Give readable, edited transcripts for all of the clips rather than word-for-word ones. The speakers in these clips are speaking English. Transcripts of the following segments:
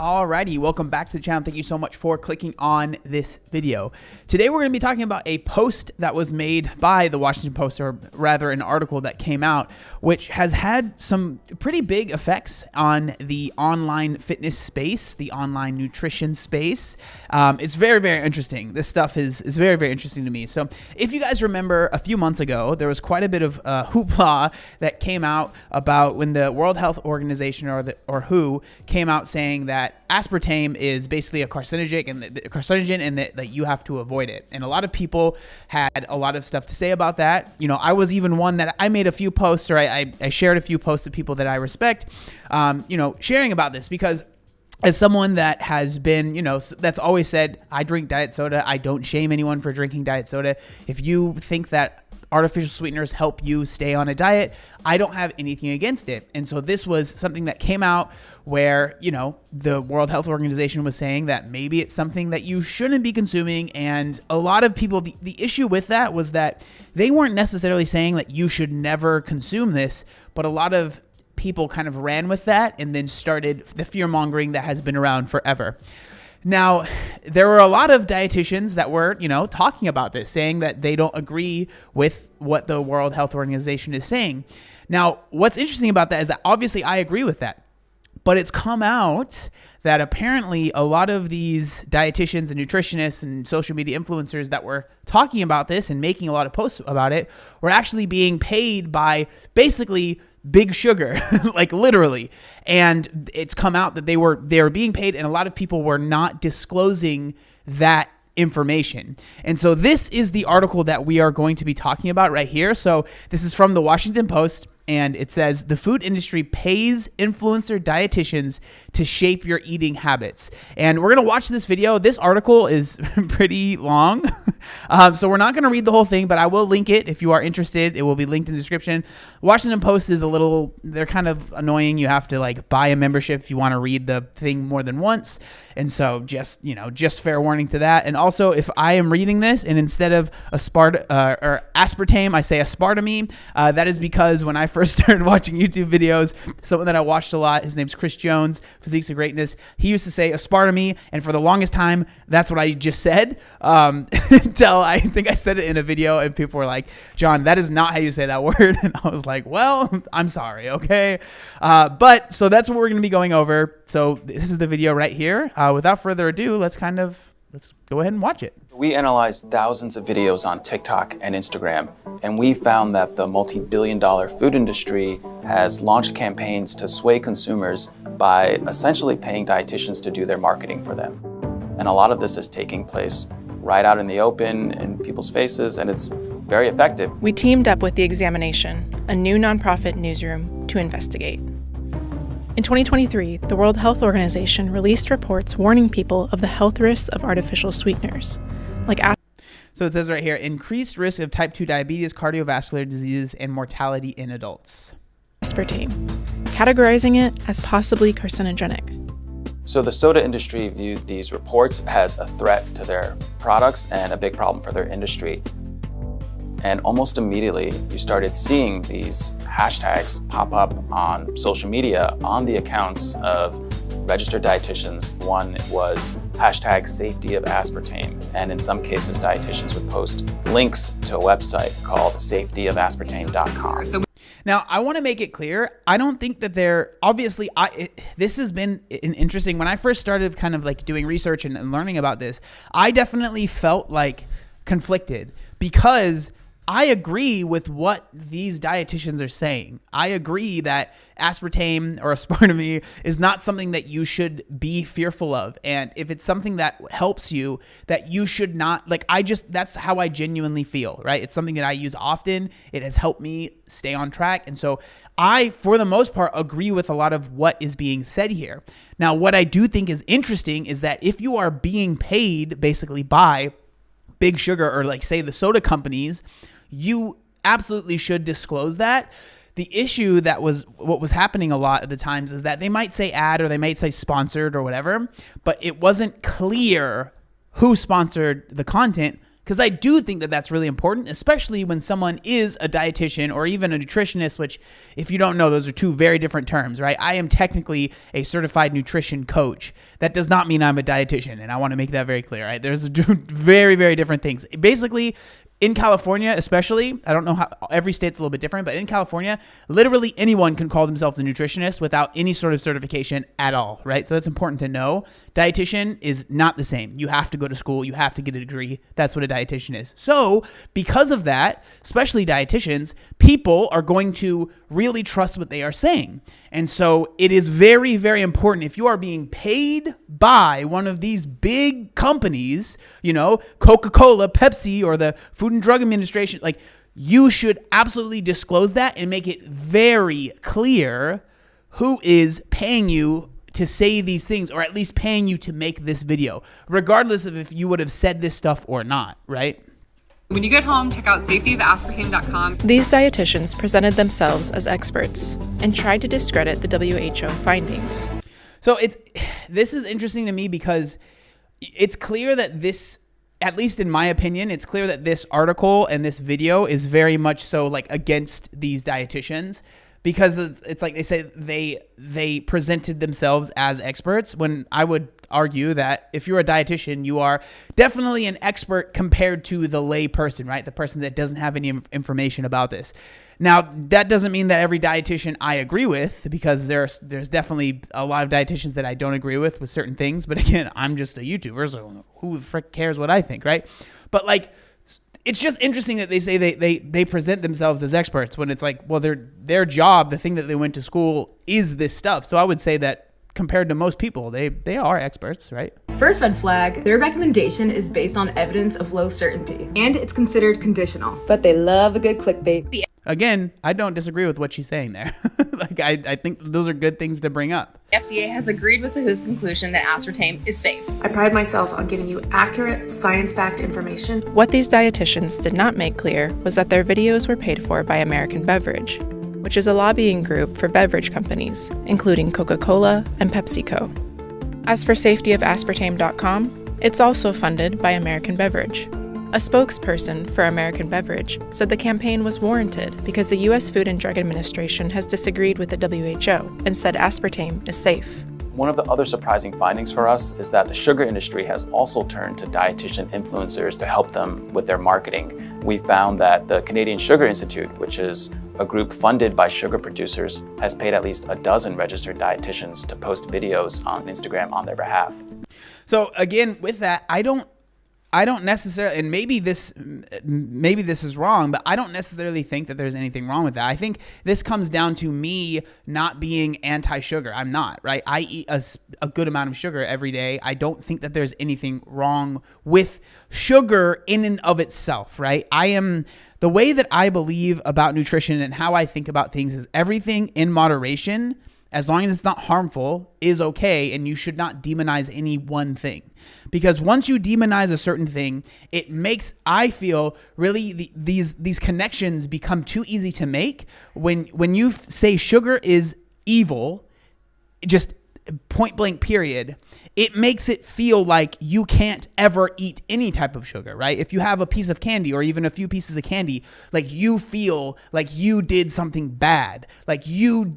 Alrighty, welcome back to the channel. Thank you so much for clicking on this video. Today we're going to be talking about a post that was made by the Washington Post, or rather an article that came out, which has had some pretty big effects on the online fitness space, the online nutrition space. It's very, very interesting. This stuff is very, very interesting to me. So if you guys remember a few months ago, there was quite a bit of hoopla that came out about when the World Health Organization or WHO came out saying that aspartame is basically a carcinogen and that you have to avoid it. And a lot of people had a lot of stuff to say about that. You know, I was even one that I made a few posts, or I shared a few posts to people that I respect, sharing about this, because as someone that has been, that's always said, I drink diet soda. I don't shame anyone for drinking diet soda. If you think that artificial sweeteners help you stay on a diet, I don't have anything against it. And so this was something that came out where, the World Health Organization was saying that maybe it's something that you shouldn't be consuming. And a lot of people, the issue with that was that they weren't necessarily saying that you should never consume this, but a lot of people kind of ran with that and then started the fear mongering that has been around forever. Now, there were a lot of dietitians that were, talking about this, saying that they don't agree with what the World Health Organization is saying. Now, what's interesting about that is that obviously I agree with that, but it's come out that apparently a lot of these dietitians and nutritionists and social media influencers that were talking about this and making a lot of posts about it were actually being paid by basically Big Sugar, like literally. And it's come out that they were being paid, and a lot of people were not disclosing that information. And so this is the article that we are going to be talking about right here. So this is from the Washington Post, and it says, the food industry pays influencer dietitians to shape your eating habits. And we're going to watch this video. This article is pretty long. So we're not going to read the whole thing, but I will link it if you are interested. It will be linked in the description. Washington Post is they're kind of annoying. You have to buy a membership if you want to read the thing more than once. And so just fair warning to that. And also, if I am reading this and instead of aspartame, I say aspartame, that is because when I first started watching YouTube videos, someone that I watched a lot, his name's Chris Jones, Physiques of Greatness, he used to say aspartame, and for the longest time, that's what I just said, until I think I said it in a video, and people were like, John, that is not how you say that word, and I was like, well, I'm sorry, okay? So that's what we're going to be going over. So this is the video right here. Without further ado, let's go ahead and watch it. We analyzed thousands of videos on TikTok and Instagram, and we found that the multi-billion-dollar food industry has launched campaigns to sway consumers by essentially paying dietitians to do their marketing for them. And a lot of this is taking place right out in the open, in people's faces, and it's very effective. We teamed up with The Examination, a new nonprofit newsroom, to investigate. In 2023, the World Health Organization released reports warning people of the health risks of artificial sweeteners, like So it says right here, increased risk of type 2 diabetes, cardiovascular diseases, and mortality in adults. aspartame, categorizing it as possibly carcinogenic. So the soda industry viewed these reports as a threat to their products and a big problem for their industry. And almost immediately, you started seeing these hashtags pop up on social media on the accounts of registered dietitians. One was hashtag safety of aspartame. And in some cases, dietitians would post links to a website called safetyofaspartame.com. Now, I want to make it clear, I don't think that this has been an interesting, when I first started kind of doing research and learning about this, I definitely felt conflicted, because I agree with what these dietitians are saying. I agree that aspartame or aspartame is not something that you should be fearful of. And if it's something that helps you, that you should not, that's how I genuinely feel, right? It's something that I use often. It has helped me stay on track. And so I, for the most part, agree with a lot of what is being said here. Now, what I do think is interesting is that if you are being paid basically by Big Sugar or say the soda companies, you absolutely should disclose that. The issue what was happening a lot of the times is that they might say ad or they might say sponsored or whatever, but it wasn't clear who sponsored the content, Because I do think that that's really important, especially when someone is a dietitian or even a nutritionist, which, if you don't know, those are two very different terms, right? I am technically a certified nutrition coach. That does not mean I'm a dietitian, and I want to make that very clear, right? There's very, very different things. Basically, in California, especially, I don't know how every state's a little bit different, but in California, literally anyone can call themselves a nutritionist without any sort of certification at all, right? So that's important to know. Dietitian is not the same. You have to go to school. You have to get a degree. That's what a dietitian is. So because of that, especially dietitians, people are going to really trust what they are saying. And so it is very, very important if you are being paid by one of these big companies, you know, Coca-Cola, Pepsi, or the Food and Drug Administration, like, you should absolutely disclose that and make it very clear who is paying you to say these things, or at least paying you to make this video, regardless of if you would have said this stuff or not, right? When you get home, check out safetyofaspartame.com. These dietitians presented themselves as experts and tried to discredit the WHO findings. So this is interesting to me because it's clear that this, at least in my opinion, it's clear that this article and this video is very much so like against these dietitians, because it's like they say they presented themselves as experts, when I would argue that if you're a dietitian, you are definitely an expert compared to the lay person, right? The person that doesn't have any information about this. Now, that doesn't mean that every dietitian I agree with, because there's definitely a lot of dietitians that I don't agree with certain things. But again, I'm just a YouTuber, so who the frick cares what I think, right? But like, it's just interesting that they say they present themselves as experts when it's like, well, their job, the thing that they went to school, is this stuff. So I would say that compared to most people, they are experts, right? First red flag, their recommendation is based on evidence of low certainty, and it's considered conditional. But they love a good clickbait. Again, I don't disagree with what she's saying there. Like, I think those are good things to bring up. FDA has agreed with the WHO's conclusion that aspartame is safe. I pride myself on giving you accurate, science-backed information. What these dietitians did not make clear was that their videos were paid for by American Beverage, which is a lobbying group for beverage companies, including Coca-Cola and PepsiCo. As for safetyofaspartame.com, it's also funded by American Beverage. A spokesperson for American Beverage said the campaign was warranted because the U.S. Food and Drug Administration has disagreed with the WHO and said aspartame is safe. One of the other surprising findings for us is that the sugar industry has also turned to dietitian influencers to help them with their marketing. We found that the Canadian Sugar Institute, which is a group funded by sugar producers, has paid at least a dozen registered dietitians to post videos on Instagram on their behalf. So again, with that, I don't necessarily, and maybe this is wrong, but I don't necessarily think that there's anything wrong with that. I think this comes down to me not being anti-sugar. I'm not, right? I eat a good amount of sugar every day. I don't think that there's anything wrong with sugar in and of itself, right? The way that I believe about nutrition and how I think about things is everything in moderation, as long as it's not harmful, is okay, and you should not demonize any one thing. Because once you demonize a certain thing, it makes, I feel, really these connections become too easy to make. When you say sugar is evil, just point blank period, it makes it feel like you can't ever eat any type of sugar, right? If you have a piece of candy or even a few pieces of candy, like, you feel like you did something bad, like you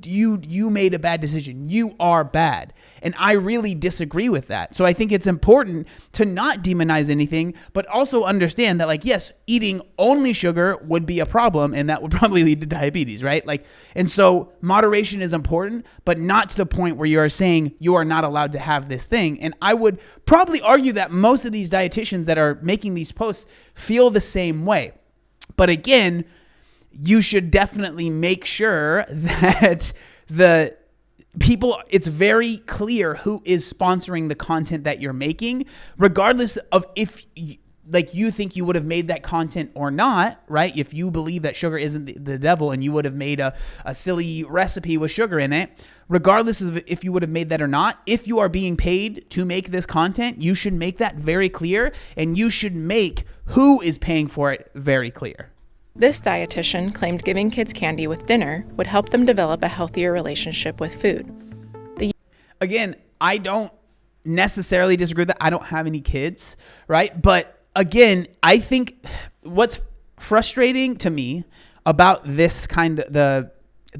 made a bad decision, you are bad. And I really disagree with that. So I think it's important to not demonize anything, but also understand that, like, yes, eating only sugar would be a problem, and that would probably lead to diabetes, right? Like, and so moderation is important, but not to the point where you are saying you are not allowed to have this thing. And I would probably argue that most of these dietitians that are making these posts feel the same way. But again, you should definitely make sure that the people, it's very clear who is sponsoring the content that you're making, regardless of if you think you would have made that content or not, right? If you believe that sugar isn't the devil and you would have made a silly recipe with sugar in it, regardless of if you would have made that or not, if you are being paid to make this content, you should make that very clear, and you should make who is paying for it very clear. This dietitian claimed giving kids candy with dinner would help them develop a healthier relationship with food. Again, I don't necessarily disagree with that. I don't have any kids, right? But again, I think what's frustrating to me about this the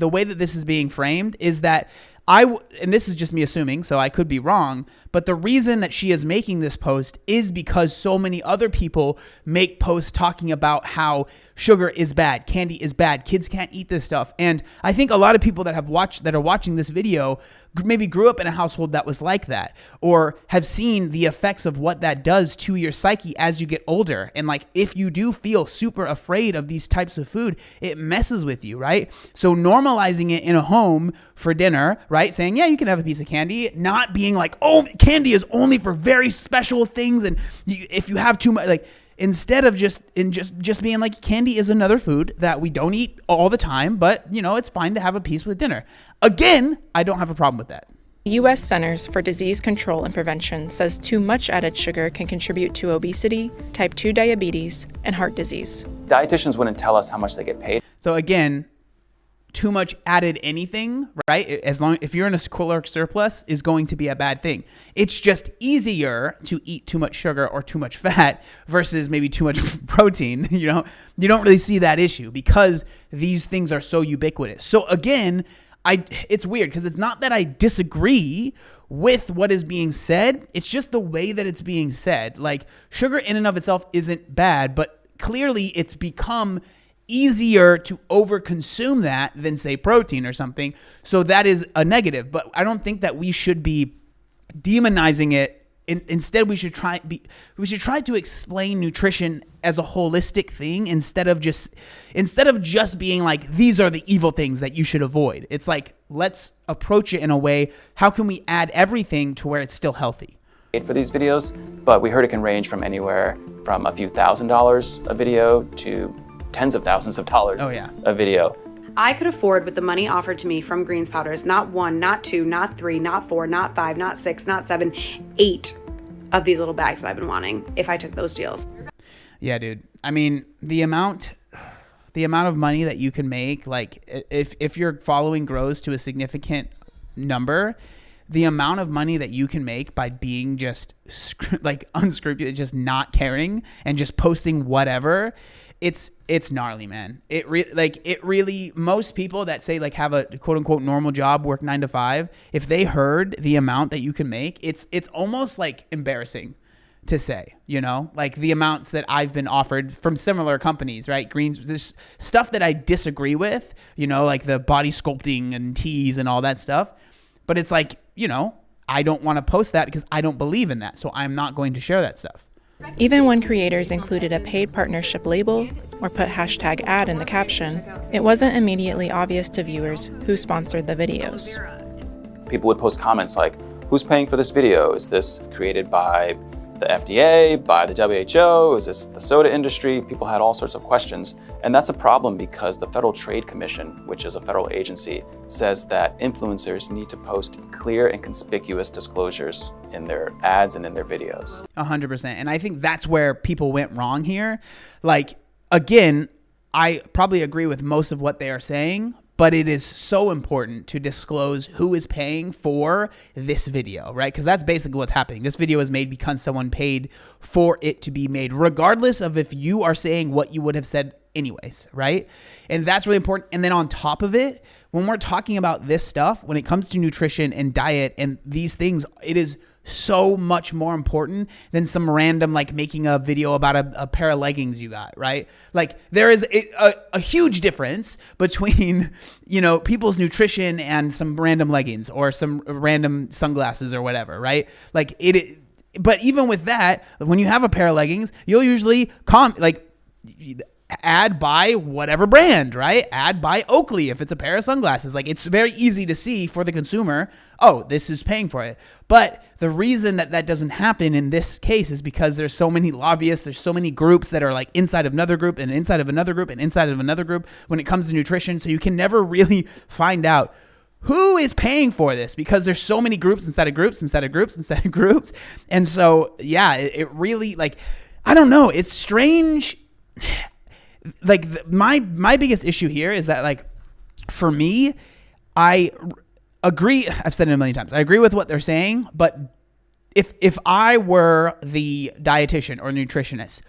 way that this is being framed is that and this is just me assuming, so I could be wrong, but the reason that she is making this post is because so many other people make posts talking about how sugar is bad, candy is bad, kids can't eat this stuff. And I think a lot of people that are watching this video maybe grew up in a household that was like that, or have seen the effects of what that does to your psyche as you get older. And like, if you do feel super afraid of these types of food, it messes with you, right? So normalizing it in a home for dinner, right? Saying, yeah, you can have a piece of candy, not being like, oh, candy is only for very special things. And if you have too much, like, instead of just being like, candy is another food that we don't eat all the time, but it's fine to have a piece with dinner. Again, I don't have a problem with that. U.S. Centers for Disease Control and Prevention says too much added sugar can contribute to obesity, type 2 diabetes, and heart disease. Dietitians wouldn't tell us how much they get paid. So again, too much added anything, right? If you're in a caloric surplus, is going to be a bad thing. It's just easier to eat too much sugar or too much fat versus maybe too much protein. You don't really see that issue because these things are so ubiquitous. So again, it's weird because it's not that I disagree with what is being said. It's just the way that it's being said. Like, sugar in and of itself isn't bad, but clearly it's become easier to overconsume that than, say, protein or something. So that is a negative. But I don't think that we should be demonizing it. Instead, we should try to explain nutrition as a holistic thing instead of just being like, these are the evil things that you should avoid. It's like, let's approach it in a way, how can we add everything to where it's still healthy? For these videos, but we heard it can range from anywhere from a few $1,000s a video to tens of thousands of dollars a video. I could afford, with the money offered to me from Greens Powders, not 1, not 2, not 3, not 4, not 5, not 6, not 7, 8 of these little bags that I've been wanting if I took those deals. Yeah, dude. I mean, the amount of money that you can make, like if your following grows to a significant number, the amount of money that you can make by being just like unscrupulous, just not caring and just posting whatever, it's gnarly, man. It really, most people that say like have a quote unquote normal job, work 9 to 5, if they heard the amount that you can make, it's almost like embarrassing to say, like the amounts that I've been offered from similar companies, right? Greens, there's stuff that I disagree with, like the body sculpting and teas and all that stuff. But it's like, I don't want to post that because I don't believe in that. So I'm not going to share that stuff. Even when creators included a paid partnership label or put hashtag ad in the caption, it wasn't immediately obvious to viewers who sponsored the videos. People would post comments like, who's paying for this video? Is this created by the FDA, by the WHO? Is this the soda industry? People had all sorts of questions. And that's a problem because the Federal Trade Commission, which is a federal agency, says that influencers need to post clear and conspicuous disclosures in their ads and in their videos. 100%. And I think that's where people went wrong here. Like, again, I probably agree with most of what they are saying, but it is so important to disclose who is paying for this video, right? Because that's basically what's happening. This video is made because someone paid for it to be made, regardless of if you are saying what you would have said anyways, right? And that's really important. And then on top of it, when we're talking about this stuff, when it comes to nutrition and diet and these things, it is so much more important than some random like making a video about a pair of leggings you got, right? Like there is a huge difference between, people's nutrition and some random leggings or some random sunglasses or whatever, right? Like but even with that, when you have a pair of leggings, you'll usually ad by whatever brand, right? Ad by Oakley if it's a pair of sunglasses. Like it's very easy to see for the consumer, oh, this is paying for it. But the reason that doesn't happen in this case is because there's so many lobbyists, there's so many groups that are like inside of another group and inside of another group and inside of another group when it comes to nutrition. So you can never really find out who is paying for this because there's so many groups inside of groups, inside of groups, inside of groups. And so, yeah, it really I don't know. It's strange. My biggest issue here is that for me, I agree. I've said it a million times. I agree with what they're saying, but if I were the dietitian or nutritionist,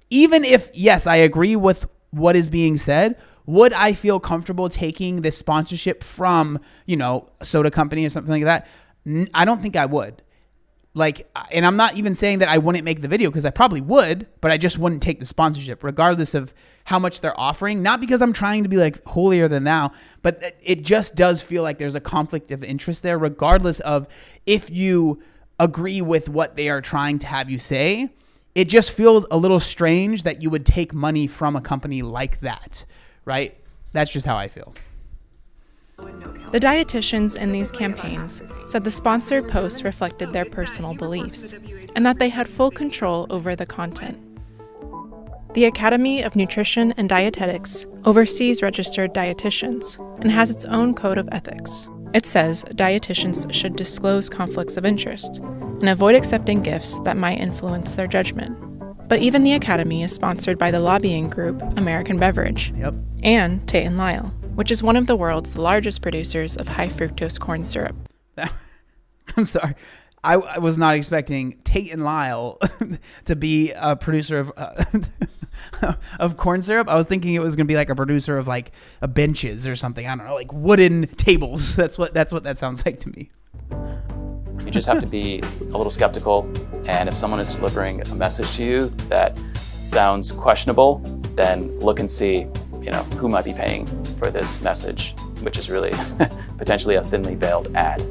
even if, yes, I agree with what is being said, would I feel comfortable taking this sponsorship from, a soda company or something like that? I don't think I would. Like, and I'm not even saying that I wouldn't make the video, because I probably would, but I just wouldn't take the sponsorship regardless of how much they're offering. Not because I'm trying to be like holier than thou, but it just does feel like there's a conflict of interest there, regardless of if you agree with what they are trying to have you say. It just feels a little strange that you would take money from a company like that, right? That's just how I feel. The dietitians in these campaigns said the sponsored posts reflected their personal beliefs and that they had full control over the content. The Academy of Nutrition and Dietetics oversees registered dietitians and has its own code of ethics. It says dietitians should disclose conflicts of interest and avoid accepting gifts that might influence their judgment. But even the Academy is sponsored by the lobbying group American Beverage and Tate & Lyle, which is one of the world's largest producers of high fructose corn syrup. I'm sorry. I was not expecting Tate & Lyle to be a producer of corn syrup. I was thinking it was going to be like a producer of like benches or something. I don't know, like wooden tables. That's what that sounds like to me. You just have to be a little skeptical, and if someone is delivering a message to you that sounds questionable, then look and see, who might be paying for this message, which is really potentially a thinly veiled ad.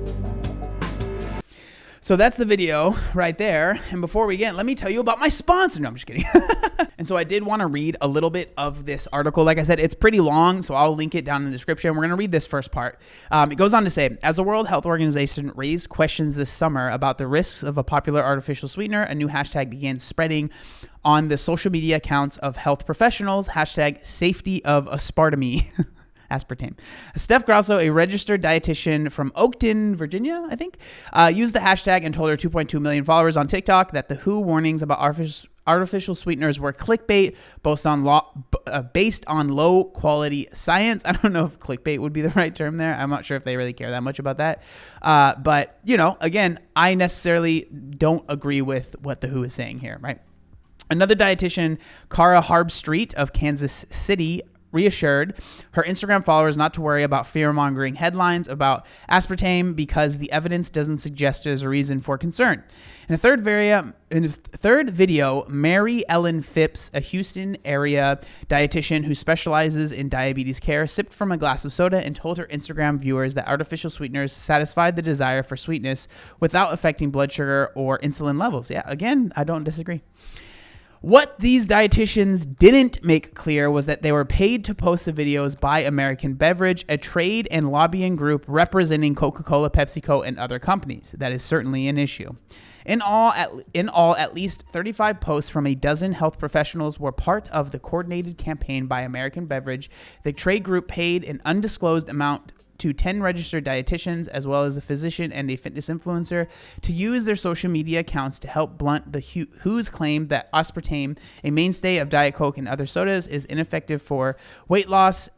So that's the video right there. And before we get, let me tell you about my sponsor. No, I'm just kidding. And so I did want to read a little bit of this article. Like I said, it's pretty long, so I'll link it down in the description. We're going to read this first part. It goes on to say, as the World Health Organization raised questions this summer about the risks of a popular artificial sweetener, a new hashtag began spreading on the social media accounts of health professionals, hashtag safety of aspartame. Aspartame. Steph Grasso, a registered dietitian from Oakton, Virginia, I think, used the hashtag and told her 2.2 million followers on TikTok that the WHO warnings about artificial sweeteners were clickbait based on low quality science. I don't know if clickbait would be the right term there. I'm not sure if they really care that much about that. But, again, I necessarily don't agree with what the WHO is saying here, right? Another dietitian, Cara Harbstreet of Kansas City, reassured her Instagram followers not to worry about fear-mongering headlines about aspartame because the evidence doesn't suggest there's a reason for concern. In a third video, Mary Ellen Phipps, a Houston area dietitian who specializes in diabetes care, sipped from a glass of soda and told her Instagram viewers that artificial sweeteners satisfied the desire for sweetness without affecting blood sugar or insulin levels. Yeah, again, I don't disagree. What these dietitians didn't make clear was that they were paid to post the videos by American Beverage, a trade and lobbying group representing Coca-Cola, PepsiCo, and other companies. That is certainly an issue. In all, at least 35 posts from a dozen health professionals were part of the coordinated campaign by American Beverage. The trade group paid an undisclosed amount to 10 registered dietitians, as well as a physician and a fitness influencer, to use their social media accounts to help blunt the WHO's claim that aspartame, a mainstay of Diet Coke and other sodas, is ineffective for weight loss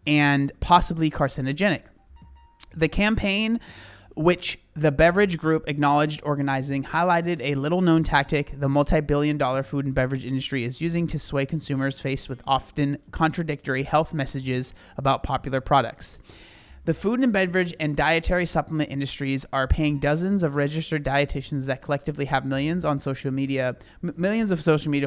and possibly carcinogenic. The campaign, which the beverage group acknowledged organizing, highlighted a little-known tactic the multi-billion-dollar food and beverage industry is using to sway consumers faced with often contradictory health messages about popular products. The food and beverage and dietary supplement industries are paying dozens of registered dietitians that collectively have millions of social media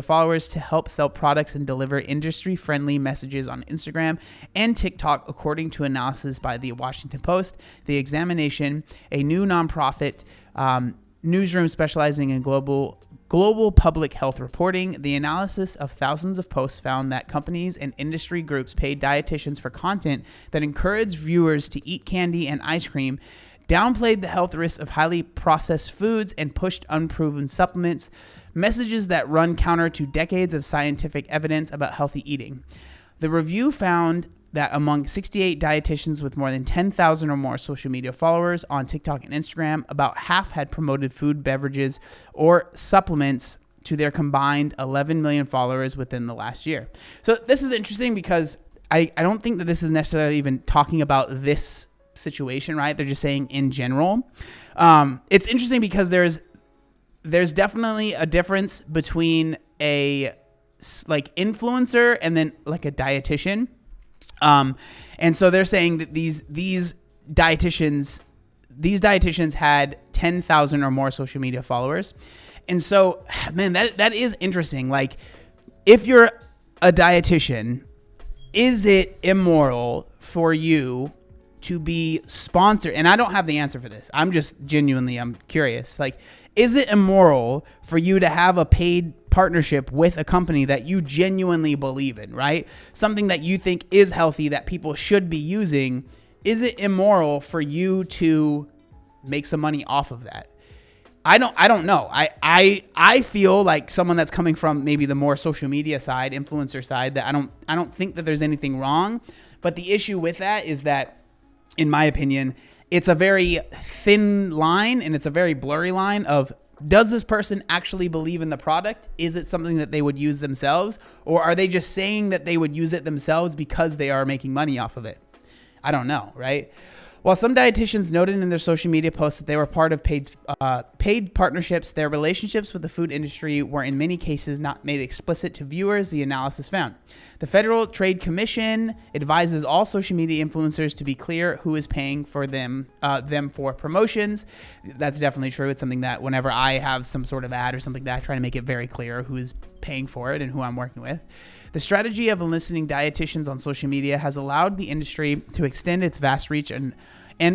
followers to help sell products and deliver industry-friendly messages on Instagram and TikTok, according to analysis by the Washington Post. The Examination, a new nonprofit newsroom specializing in global public health reporting. The analysis of thousands of posts found that companies and industry groups paid dietitians for content that encouraged viewers to eat candy and ice cream, downplayed the health risks of highly processed foods, and pushed unproven supplements, messages that run counter to decades of scientific evidence about healthy eating. The review found that among 68 dietitians with more than 10,000 or more social media followers on TikTok and Instagram, about half had promoted food, beverages, or supplements to their combined 11 million followers within the last year. So this is interesting because I don't think that this is necessarily even talking about this situation, right? They're just saying in general. It's interesting because there's there's definitely a difference between a like influencer and then like a dietitian. And so they're saying that these dietitians had 10,000 or more social media followers. And so, man, that is interesting. Like, if you're a dietitian, is it immoral for you to be sponsored? And I don't have the answer for this. I'm curious. Like, is it immoral for you to have a paid partnership with a company that you genuinely believe in, right? Something that you think is healthy, that people should be using. Is it immoral for you to make some money off of that? I don't know. I feel like someone that's coming from maybe the more social media side, influencer side, that I don't think that there's anything wrong. But the issue with that is that, in my opinion, it's a very thin line and it's a very blurry line of, does this person actually believe in the product? Is it something that they would use themselves? Or are they just saying that they would use it themselves because they are making money off of it? I don't know, right? While some dietitians noted in their social media posts that they were part of paid partnerships, their relationships with the food industry were in many cases not made explicit to viewers, the analysis found. The Federal Trade Commission advises all social media influencers to be clear who is paying for them for promotions. That's definitely true. It's something that whenever I have some sort of ad or something like that, I try to make it very clear who is paying for it and who I'm working with. The strategy of enlisting dietitians on social media has allowed the industry to extend its vast reach and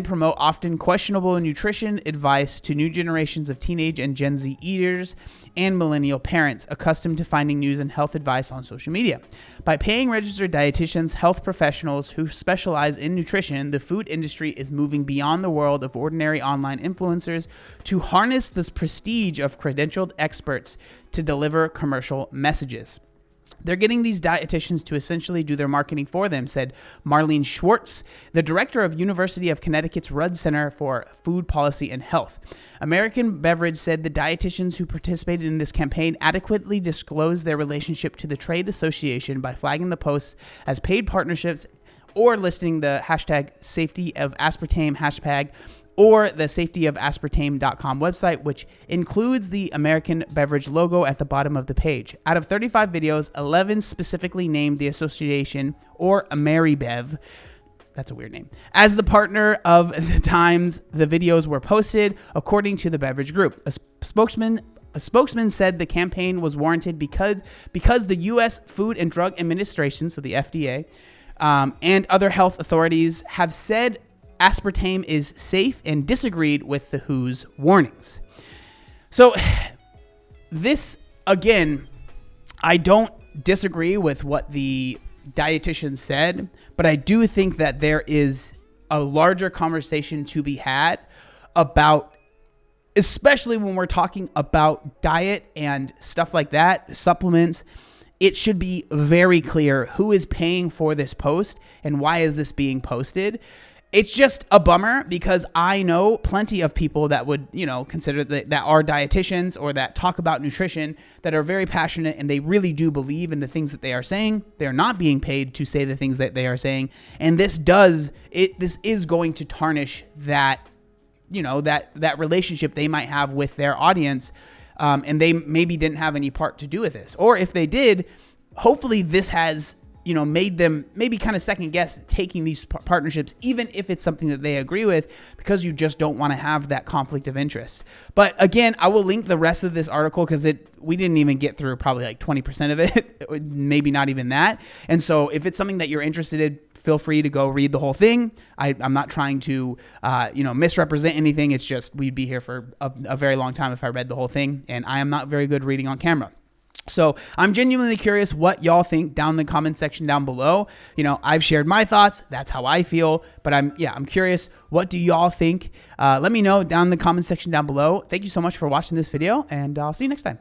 promote often questionable nutrition advice to new generations of teenage and Gen Z eaters and millennial parents accustomed to finding news and health advice on social media. By paying registered dietitians, health professionals who specialize in nutrition, the food industry is moving beyond the world of ordinary online influencers to harness the prestige of credentialed experts to deliver commercial messages. They're getting these dietitians to essentially do their marketing for them, said Marlene Schwartz, the director of University of Connecticut's Rudd Center for Food Policy and Health. American Beverage said the dietitians who participated in this campaign adequately disclosed their relationship to the trade association by flagging the posts as paid partnerships or listing the hashtag safety of aspartame hashtag or the safetyofaspartame.com website, which includes the American Beverage logo at the bottom of the page. Out of 35 videos, 11 specifically named the association, or AmeriBev, that's a weird name, as the partner of the times the videos were posted, according to the beverage group. A spokesman said the campaign was warranted because the U.S. Food and Drug Administration, so the FDA, and other health authorities have said aspartame is safe and disagreed with the WHO's warnings. So this, again, I don't disagree with what the dietitian said, but I do think that there is a larger conversation to be had about, especially when we're talking about diet and stuff like that, supplements. It should be very clear who is paying for this post and why is this being posted. It's just a bummer because I know plenty of people that would, consider that are dietitians or that talk about nutrition that are very passionate and they really do believe in the things that they are saying. They're not being paid to say the things that they are saying. And this is going to tarnish that, that relationship they might have with their audience. And they maybe didn't have any part to do with this. Or if they did, hopefully this has made them maybe kind of second guess taking these partnerships, even if it's something that they agree with, because you just don't want to have that conflict of interest. But again, I will link the rest of this article because we didn't even get through probably like 20% of it, maybe not even that. And so if it's something that you're interested in, feel free to go read the whole thing. I'm not trying to, misrepresent anything. It's just we'd be here for a very long time if I read the whole thing, and I am not very good reading on camera. So I'm genuinely curious what y'all think down in the comment section down below. I've shared my thoughts. That's how I feel. But I'm curious. What do y'all think? Let me know down in the comment section down below. Thank you so much for watching this video, and I'll see you next time.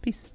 Peace.